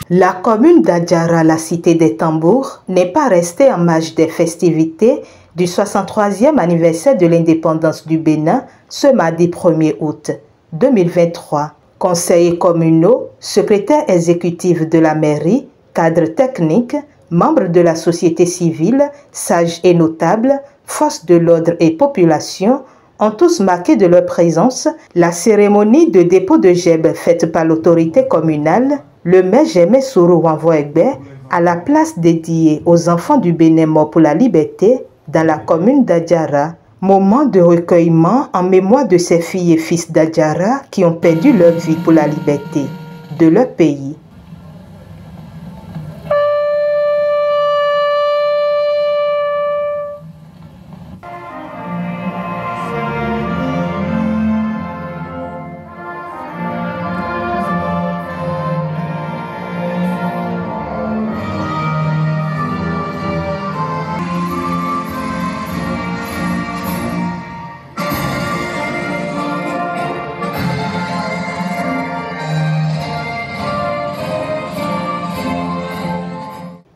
La commune d'Adjara, la cité des tambours, n'est pas restée en marge des festivités du 63e anniversaire de l'indépendance du Bénin ce mardi 1er août 2023. Conseillers communaux, secrétaire exécutif de la mairie, cadres techniques, membres de la société civile, sages et notables, forces de l'ordre et population ont tous marqué de leur présence la cérémonie de dépôt de gerbes faite par l'autorité communale, le maire Germain Soro Wanvo-Egbe, à la place dédiée aux enfants du Bénin morts pour la liberté dans la commune d'Adjara. Moment de recueillement en mémoire de ces filles et fils d'Adjara qui ont perdu leur vie pour la liberté de leur pays.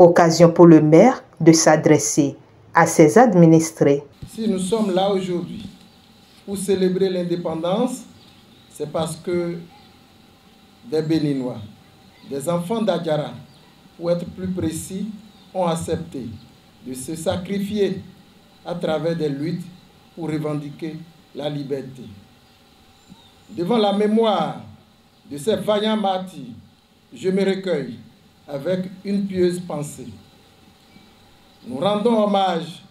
Occasion pour le maire de s'adresser à ses administrés. Si nous sommes là aujourd'hui pour célébrer l'indépendance, c'est parce que des Béninois, des enfants d'Adjara, pour être plus précis, ont accepté de se sacrifier à travers des luttes pour revendiquer la liberté. Devant la mémoire de ces vaillants martyrs, je me recueille avec une pieuse pensée. Nous rendons hommage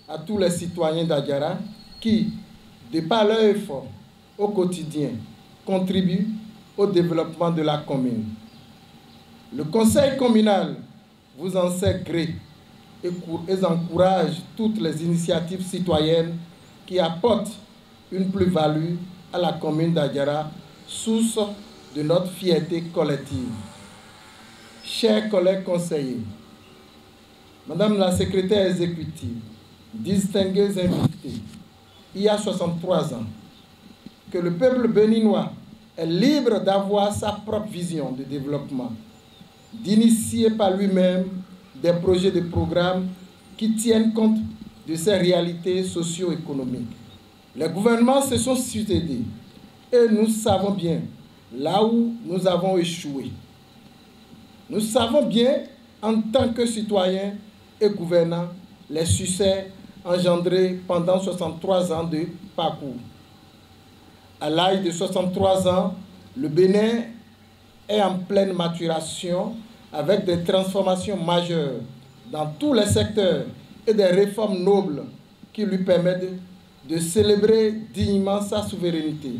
à tous les citoyens d'Adjara qui, de par leur effort au quotidien, contribuent au développement de la commune. Le conseil communal vous en sait gré et encourage toutes les initiatives citoyennes qui apportent une plus-value à la commune d'Adjara, source de notre fierté collective. Chers collègues conseillers, Madame la secrétaire exécutive, distingués invités, il y a 63 ans, que le peuple béninois est libre d'avoir sa propre vision de développement, d'initier par lui-même des projets de programmes qui tiennent compte de ces réalités socio-économiques. Les gouvernements se sont succédés et nous savons bien là où nous avons échoué. Nous savons bien, en tant que citoyens et gouvernants, les succès engendrés pendant 63 ans de parcours. À l'âge de 63 ans, le Bénin est en pleine maturation avec des transformations majeures dans tous les secteurs et des réformes nobles qui lui permettent de célébrer dignement sa souveraineté.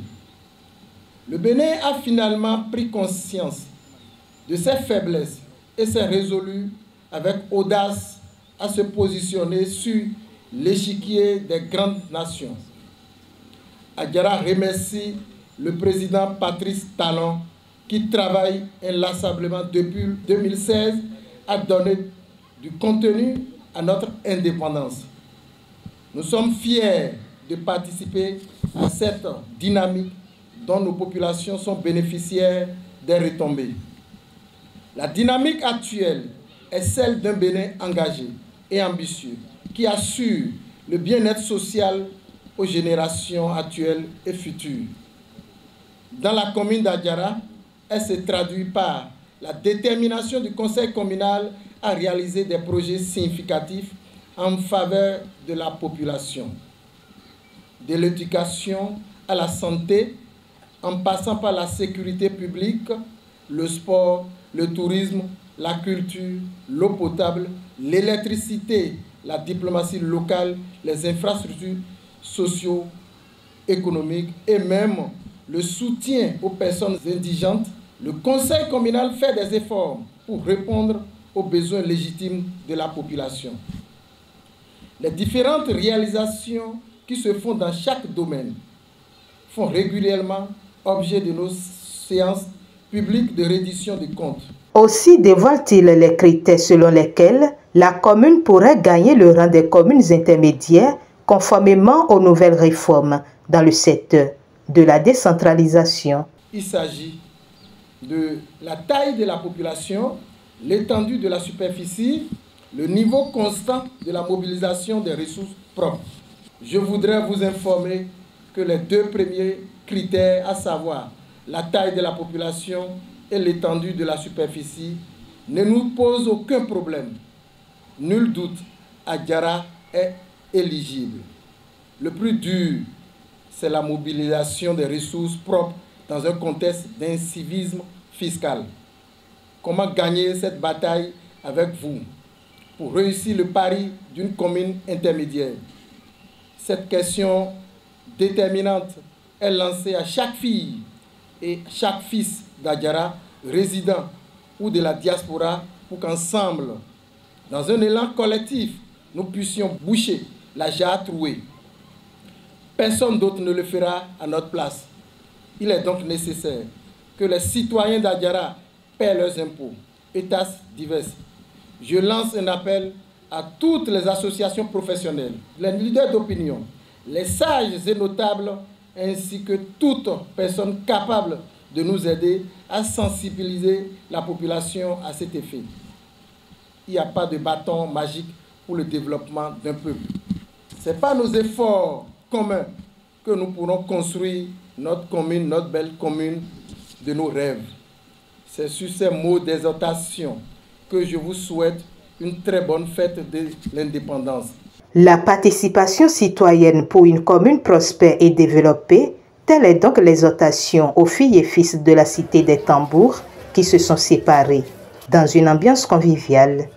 Le Bénin a finalement pris conscience de ses faiblesses et s'est résolu avec audace à se positionner sur l'échiquier des grandes nations. Adjara remercie le président Patrice Talon qui travaille inlassablement depuis 2016 à donner du contenu à notre indépendance. Nous sommes fiers de participer à cette dynamique dont nos populations sont bénéficiaires des retombées. La dynamique actuelle est celle d'un Bénin engagé et ambitieux qui assure le bien-être social aux générations actuelles et futures. Dans la commune d'Adjara, elle se traduit par la détermination du conseil communal à réaliser des projets significatifs en faveur de la population. De l'éducation à la santé, en passant par la sécurité publique, le sport, le tourisme, la culture, l'eau potable, l'électricité, la diplomatie locale, les infrastructures socio-économiques et même le soutien aux personnes indigentes, le conseil communal fait des efforts pour répondre aux besoins légitimes de la population. Les différentes réalisations qui se font dans chaque domaine font régulièrement objet de nos séances publiques de reddition des comptes. Aussi dévoile-t-il les critères selon lesquels la commune pourrait gagner le rang des communes intermédiaires conformément aux nouvelles réformes dans le secteur de la décentralisation. Il s'agit de la taille de la population l'étendue de la superficie, le niveau constant de la mobilisation des ressources propres. Je voudrais vous informer que les deux premiers critères, à savoir la taille de la population et l'étendue de la superficie, ne nous posent aucun problème. Nul doute, Adjara est éligible. Le plus dur, c'est la mobilisation des ressources propres dans un contexte d'incivisme fiscal. Comment gagner cette bataille avec vous pour réussir le pari d'une commune intermédiaire? Cette question déterminante est lancée à chaque fille et chaque fils d'Adjara, résident ou de la diaspora, pour qu'ensemble, dans un élan collectif, nous puissions boucher la jarre trouée. Personne d'autre ne le fera à notre place. Il est donc nécessaire que les citoyens d'Adjara paient leurs impôts et taxes diverses. Je lance un appel à toutes les associations professionnelles, les leaders d'opinion, les sages et notables, ainsi que toute personne capable de nous aider à sensibiliser la population à cet effet. Il n'y a pas de bâton magique pour le développement d'un peuple. Ce n'est pas nos efforts communs que nous pourrons construire notre commune, notre belle commune de nos rêves. C'est sur ces mots d'exhortation que je vous souhaite une très bonne fête de l'indépendance. La participation citoyenne pour une commune prospère et développée, telle est donc l'exhortation aux filles et fils de la cité des Tambours qui se sont séparés dans une ambiance conviviale.